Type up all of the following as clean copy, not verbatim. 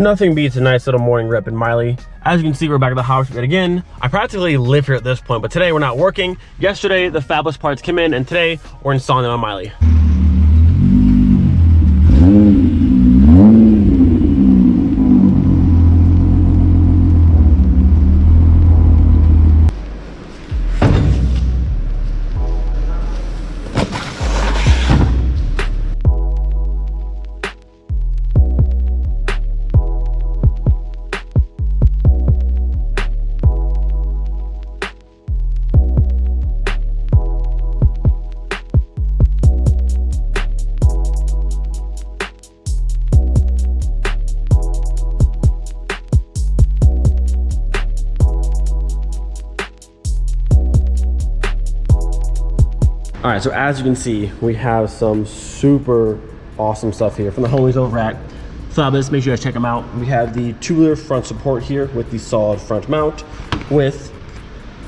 Nothing beats a nice little morning rip in Miley. As you can see, we're back at the house yet again. I practically live here at this point, but today we're not working. Yesterday, the Fabless parts came in, and today we're installing them on Miley. All right, so as you can see, we have some super awesome stuff here from the homies over at Fabless. Make sure you guys check them out. We have the tubular front support here with the solid front mount with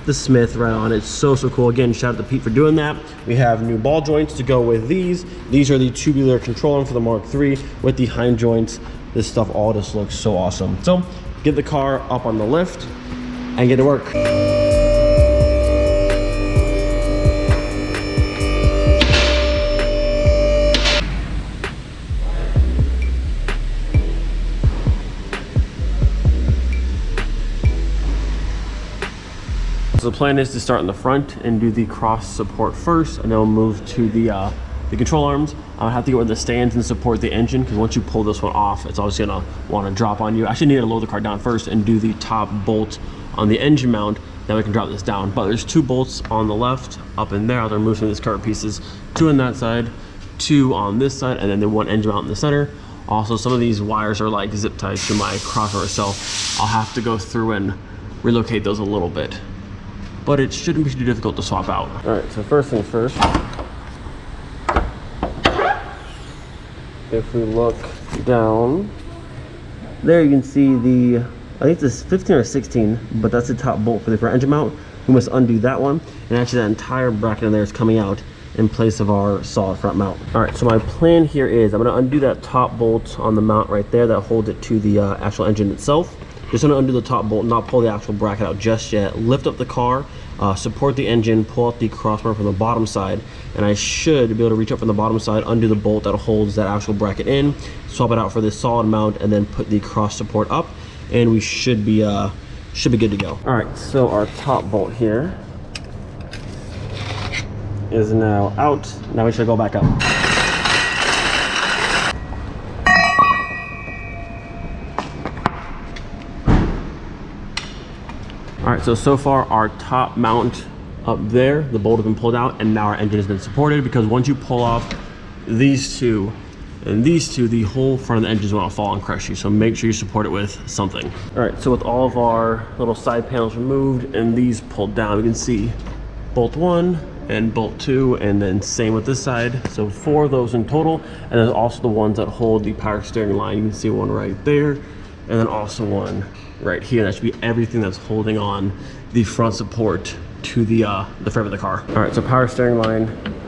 the Smith right on it. So cool. Again, shout out to Pete for doing that. We have new ball joints to go with these. These are the tubular control arm for the Mark III with the hind joints. This stuff all just looks so awesome. So get the car up on the lift and get to work. So the plan is to start in the front and do the cross support first, and then we'll move to the control arms. I'll have to go with the stands and support the engine, because once you pull this one off, it's obviously gonna want to drop on you. I actually need to lower the car down first and do the top bolt on the engine mount, then we can drop this down. But there's 2 bolts on the left up in there. I'll remove some of these car pieces, 2 on that side, 2 on this side, and then the 1 engine mount in the center. Also, some of these wires are like zip ties to my crossbar, so I'll have to go through and relocate those a little bit. But it shouldn't be too difficult to swap out. All right, so first things first. If we look down, there you can see the, I think it's 15 or 16, but that's the top bolt for the front engine mount. We must undo that one. And actually that entire bracket in there is coming out in place of our solid front mount. All right, so my plan here is I'm gonna undo that top bolt on the mount right there that holds it to the actual engine itself. Just gonna undo the top bolt, not pull the actual bracket out just yet. Lift up the car, support the engine, pull out the crossbar from the bottom side, and I should be able to reach up from the bottom side, undo the bolt that holds that actual bracket in, swap it out for this solid mount, and then put the cross support up, and we should be good to go. All right, so our top bolt here is now out. Now we should go back up. All right, so far our top mount up there, the bolt has been pulled out, and now our engine has been supported, because once you pull off these 2 and these 2, the whole front of the engine is going to fall and crush you. So make sure you support it with something. All right, so with all of our little side panels removed and these pulled down, we can see bolt 1 and bolt 2, and then same with this side. So 4 of those in total, and then also the ones that hold the power steering line. You can see one right there, and then also one right here. That should be everything that's holding on the front support to the frame of the car. All right, so power steering line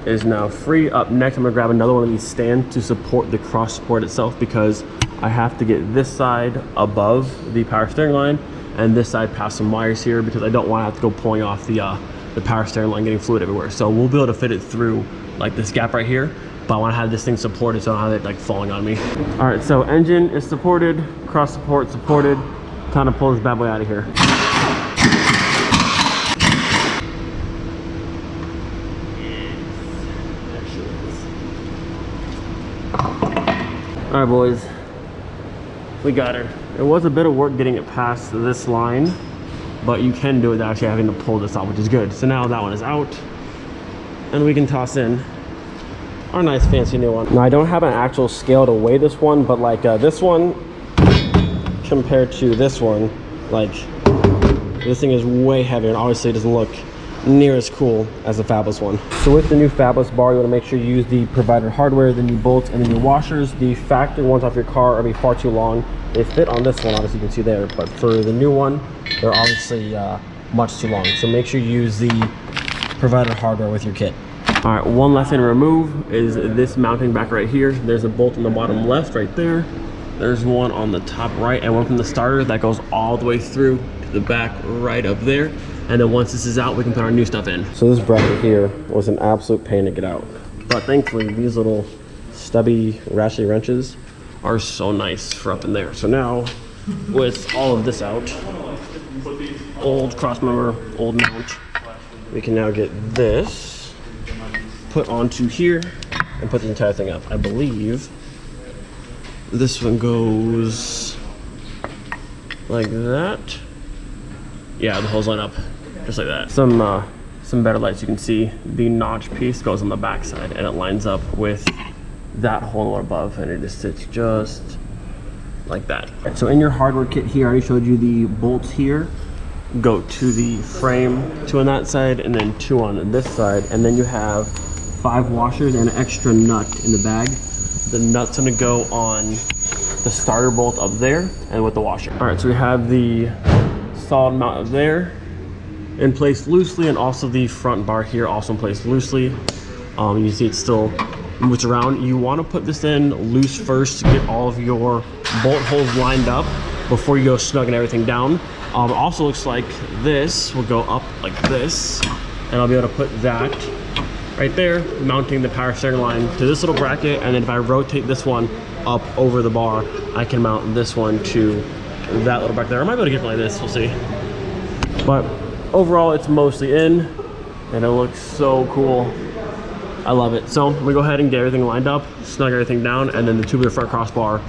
is now free. Up next, I'm gonna grab another one of these stands to support the cross support itself, because I have to get this side above the power steering line and this side past some wires here, because I don't want to have to go pulling off the power steering line, getting fluid everywhere. So we'll be able to fit it through like this gap right here, but I want to have this thing supported so I don't have it like falling on me. All right, so engine is supported, cross support supported. Time to pull this bad boy out of here. All right, boys, we got her. It was a bit of work getting it past this line, but you can do it without actually having to pull this out, which is good. So now that one is out, and we can toss in our nice fancy new one. Now I don't have an actual scale to weigh this one, but like this one compared to this one, like this thing is way heavier, and obviously it doesn't look near as cool as the Fabless one. So with the new Fabless bar, you want to make sure you use the provided hardware, the new bolts, and the new washers. The factory ones off your car are be far too long. They fit on this one, obviously you can see there, but for the new one, they're obviously much too long. So make sure you use the provided hardware with your kit. All right, one last thing to remove is this mounting back right here. There's a bolt on the bottom left right there. There's one on the top right and one from the starter that goes all the way through to the back right up there. And then once this is out, we can put our new stuff in. So this bracket here was an absolute pain to get out. But thankfully, these little stubby ratchet wrenches are so nice for up in there. So now, with all of this out, old cross member, old mount, we can now get this put onto here and put the entire thing up. I believe this one goes like that. Yeah, the holes line up just like that. Some better lights, you can see the notch piece goes on the back side and it lines up with that hole above, and it just sits just like that. So in your hardware kit here, I already showed you the bolts here go to the frame, 2 on that side and then 2 on this side, and then you have 5 washers and an extra nut in the bag. The nut's gonna go on the starter bolt up there and with the washer. All right, so we have the solid mount up there in place loosely, and also the front bar here also in place loosely. You see it still moves around. You want to put this in loose first to get all of your bolt holes lined up before you go snugging everything down. It also looks like this will go up like this, and I'll be able to put that right there, mounting the power steering line to this little bracket, and then if I rotate this one up over the bar, I can mount this one to that little bracket there. I might be able to get it like this, we'll see. But overall, it's mostly in, and it looks so cool. I love it. So we go ahead and get everything lined up, snug everything down, and then the tubular front crossbar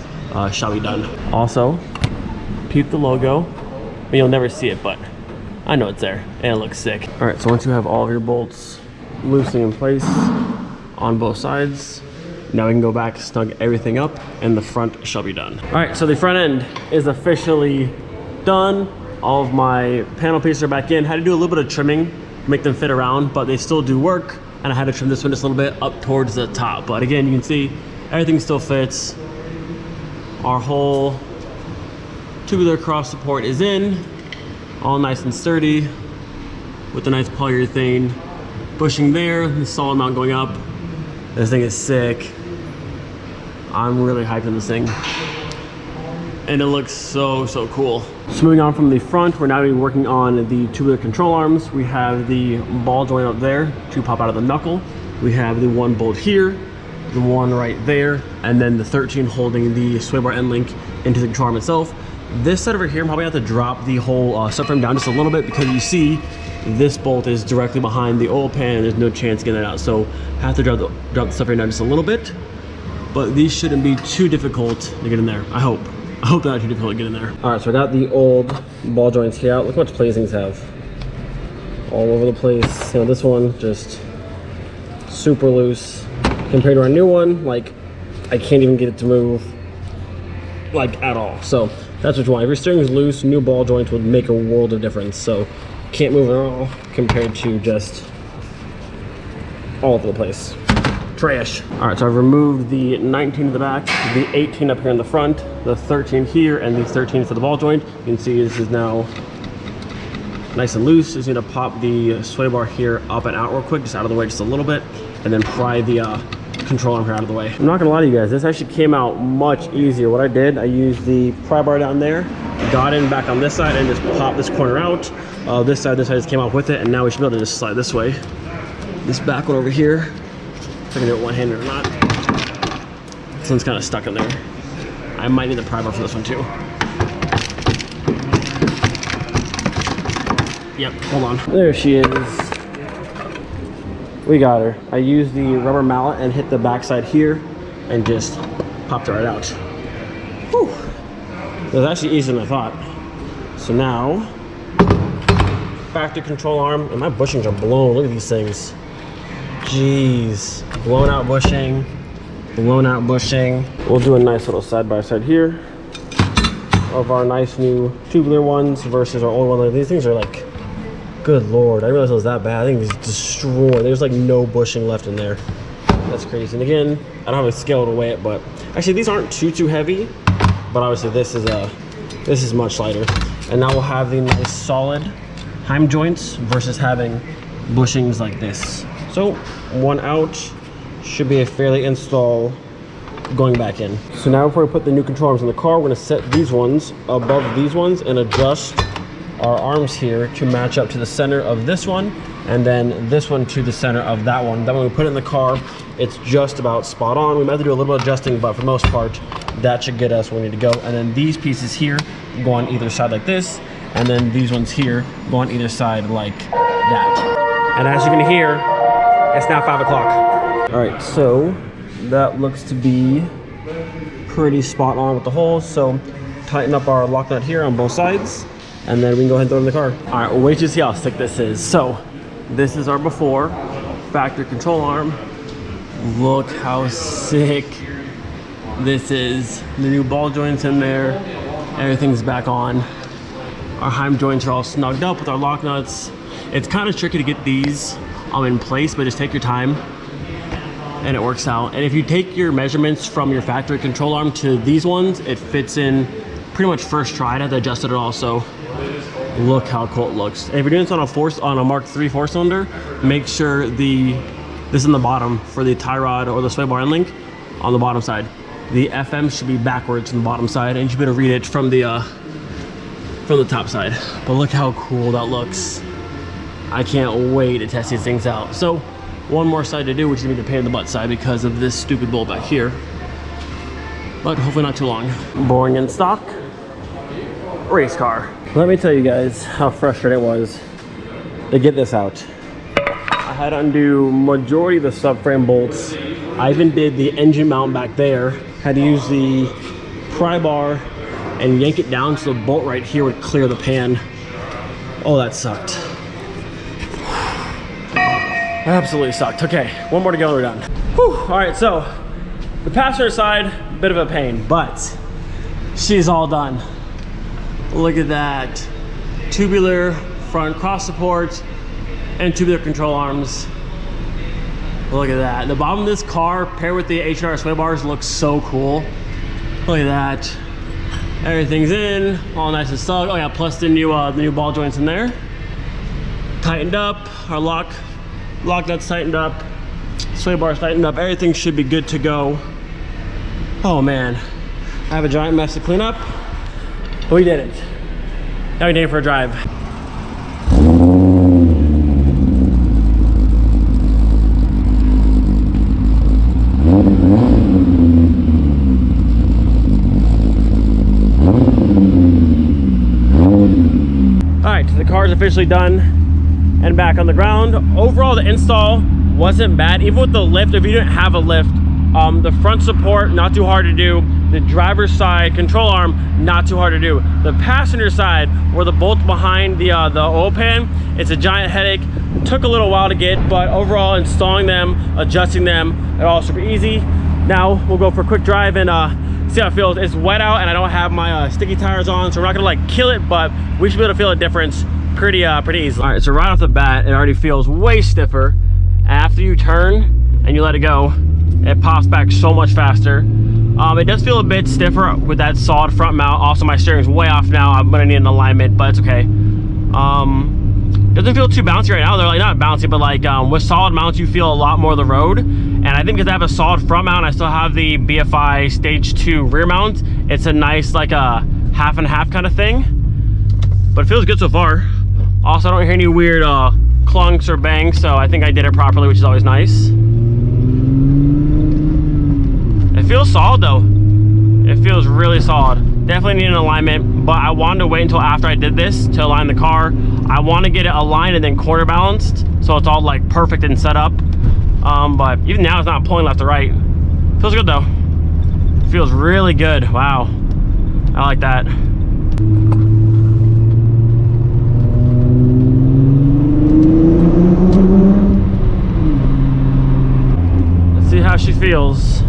shall be done. Also, peep the logo. I mean, you'll never see it, but I know it's there, and it looks sick. All right, so once you have all of your bolts loosely in place on both sides, now we can go back, snug everything up, and the front shall be done. All right, so the front end is officially done. All of my panel pieces are back in. Had to do a little bit of trimming, make them fit around, but they still do work. And I had to trim this one just a little bit up towards the top. But again, you can see everything still fits. Our whole tubular cross support is in, all nice and sturdy, with the nice polyurethane bushing there, the solid mount going up. This thing is sick. I'm really hyped on this thing. And it looks so, so cool. So moving on from the front, we're now working on the tubular control arms. We have the ball joint up there to pop out of the knuckle. We have the one bolt here, the one right there, and then the 13 holding the sway bar end link into the control arm itself. This side over here, I'm probably gonna have to drop the whole subframe down just a little bit, because you see this bolt is directly behind the oil pan and there's no chance getting it out. So I have to drop the subframe down just a little bit, but these shouldn't be too difficult to get in there, I hope. I hope they're not too difficult to get in there. All right, so I got the old ball joints here out. Look how much play these things have. All over the place. You know, this one just super loose. Compared to our new one, like, I can't even get it to move, like, at all. So that's what you want. If your steering is loose, new ball joints would make a world of difference. So can't move at all compared to just all over the place. Trash. All right, so I've removed the 19 in the back, the 18 up here in the front, the 13 here, and the 13 for the ball joint. You can see this is now nice and loose. Just need to pop the sway bar here up and out real quick, just out of the way just a little bit, and then pry the control arm here out of the way. I'm not gonna lie to you guys, this actually came out much easier. What I did, I used the pry bar down there, got in back on this side, and just popped this corner out. This side just came off with it, and now we should be able to just slide this way. This back one over here, if I can do it one-handed or not. This one's kind of stuck in there. I might need the pry bar for this one too. Yep, hold on. There she is. We got her. I used the rubber mallet and hit the backside here and just popped it right out. Whew. It was actually easier than I thought. So now, back to control arm, and my bushings are blown. Look at these things. Jeez, blown out bushing, blown out bushing. We'll do a nice little side by side here of our nice new tubular ones versus our old one. These things are like, good Lord, I didn't realize it was that bad. I think these destroyed. There's like no bushing left in there. That's crazy. And again, I don't have a scale to weigh it, but actually these aren't too heavy, but obviously this is much lighter. And now we'll have the nice solid heim joints versus having bushings like this. So one out should be a fairly install going back in. So now before we put the new control arms in the car, we're gonna set these ones above these ones and adjust our arms here to match up to the center of this one, and then this one to the center of that one. Then when we put it in the car, it's just about spot on. We might have to do a little bit of adjusting, but for the most part, that should get us where we need to go. And then these pieces here go on either side like this, and then these ones here go on either side like that. And as you can hear, it's now 5 o'clock. All right, so that looks to be pretty spot on with the holes. So tighten up our lock nut here on both sides, and then we can go ahead and throw it in the car. All right, we'll wait to see how thick this is. So this is our before factory control arm. Look how sick this is. The new ball joints in there, everything's back on. Our heim joints are all snugged up with our lock nuts. It's kind of tricky to get these in place, but just take your time and it works out. And if you take your measurements from your factory control arm to these ones, it fits in pretty much first try. I had to adjust it all, so look how cool it looks. And if you're doing this on a Mark III 4-cylinder, make sure this is in the bottom for the tie rod or the sway bar end link on the bottom side. The FM should be backwards on the bottom side, and you should be able to read it from the top side. But look how cool that looks. I can't wait to test these things out. So one more side to do, which is gonna be the pain in the butt side because of this stupid bolt back here. But hopefully not too long. Boring in stock, race car. Let me tell you guys how frustrating it was to get this out. I had to undo majority of the subframe bolts. I even did the engine mount back there. Had to use the pry bar and yank it down so the bolt right here would clear the pan. Oh, that sucked. Absolutely sucked. Okay, one more to go and we're done. Whew. All right, so the passenger side, bit of a pain, but she's all done. Look at that. Tubular front cross support and tubular control arms. Look at that. The bottom of this car paired with the H&R sway bars looks so cool. Look at that. Everything's in, all nice and snug. Oh yeah, plus the new ball joints in there. Tightened up, our lock nuts tightened up, sway bars tightened up. Everything should be good to go. Oh man, I have a giant mess to clean up, but we did it. Now we need it for a drive. The car's officially done and back on the ground. Overall, the install wasn't bad. Even with the lift, if you didn't have a lift, the front support, not too hard to do. The driver's side control arm, not too hard to do. The passenger side, where the bolts behind the oil pan, it's a giant headache. Took a little while to get, but overall, installing them, adjusting them, it all super easy. Now we'll go for a quick drive and see how it feels. It's wet out and I don't have my sticky tires on, so we're not gonna like kill it, but we should be able to feel a difference pretty easily. All right, so right off the bat, it already feels way stiffer. After you turn and you let it go, it pops back so much faster. It does feel a bit stiffer with that solid front mount. Also, my steering's way off now. I'm gonna need an alignment, but it's okay. Doesn't feel too bouncy right now. They're like not bouncy, but like with solid mounts, you feel a lot more of the road. And I think because I have a solid front mount, I still have the BFI Stage 2 rear mount. It's a nice like a half and half kind of thing, but it feels good so far. Also, I don't hear any weird clunks or bangs, so I think I did it properly, which is always nice. It feels solid though. It feels really solid. Definitely need an alignment, but I wanted to wait until after I did this to align the car. I want to get it aligned and then quarter balanced, so it's all like perfect and set up. But even now it's not pulling left to right. Feels good though. Feels really good. Wow, I like that. Let's see how she feels.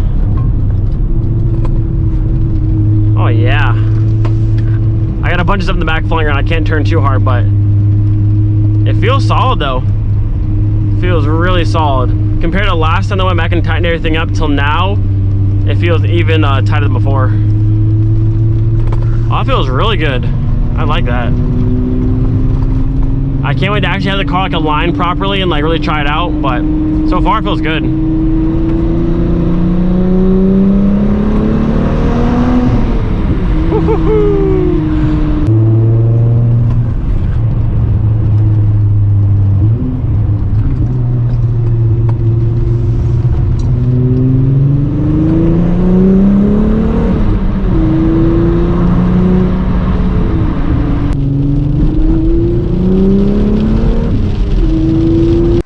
Oh yeah. I got a bunch of stuff in the back flying around. I can't turn too hard, but it feels solid though. Feels really solid. Compared to last time I went back and tightened everything up till now, it feels even tighter than before. Oh, that feels really good. I like that. I can't wait to actually have the car like aligned properly and like really try it out, but so far it feels good.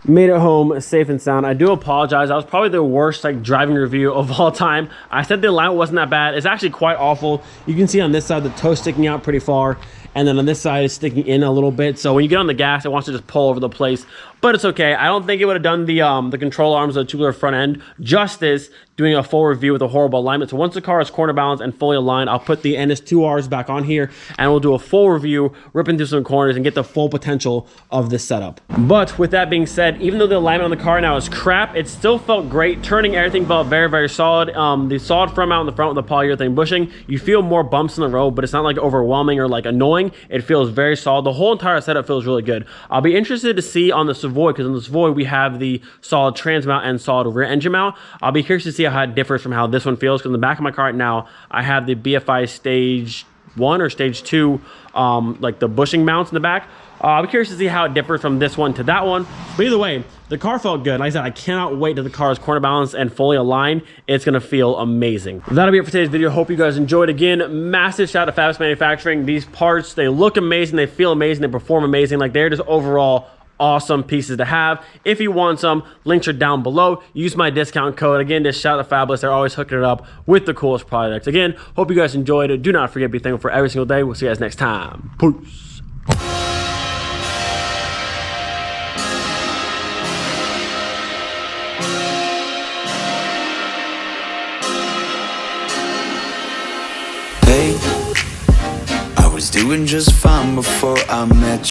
Made it home safe and sound. I do apologize. That was probably the worst like driving review of all time. I said the alignment wasn't that bad. It's actually quite awful. You can see on this side the toe sticking out pretty far, and then on this side is sticking in a little bit. So when you get on the gas, it wants to just pull over the place. But it's okay. I don't think it would have done the control arms of the tubular front end justice doing a full review with a horrible alignment. So once the car is corner balanced and fully aligned, I'll put the NS2Rs back on here and we'll do a full review, rip into some corners and get the full potential of this setup. But with that being said, even though the alignment on the car now is crap, it still felt great. Turning, everything felt very, very solid. The solid front mount in the front with the polyurethane bushing, you feel more bumps in the road, but it's not like overwhelming or like annoying. It feels very solid. The whole entire setup feels really good. I'll be interested to see on the Savoy, because on the Savoy we have the solid trans mount and solid rear engine mount. I'll be curious to see how it differs from how this one feels, because in the back of my car right now I have the BFI stage 1 or stage 2 like the bushing mounts in the back. I'll be curious to see how it differs from this one to that one. But either way, the car felt good. Like I said, I cannot wait till the car is corner balanced and fully aligned. It's gonna feel amazing. That'll be it for today's video. Hope you guys enjoyed. Again, massive shout out to Fabless Manufacturing. These parts, they look amazing, they feel amazing, they perform amazing. Like they're just overall awesome pieces to have. If you want some, links are down below. Use my discount code. Again, just shout out to Fabless. They're always hooking it up with the coolest products. Again, hope you guys enjoyed it. Do not forget to be thankful for every single day. We'll see you guys next time. Peace. Hey, I was doing just fine before I met you.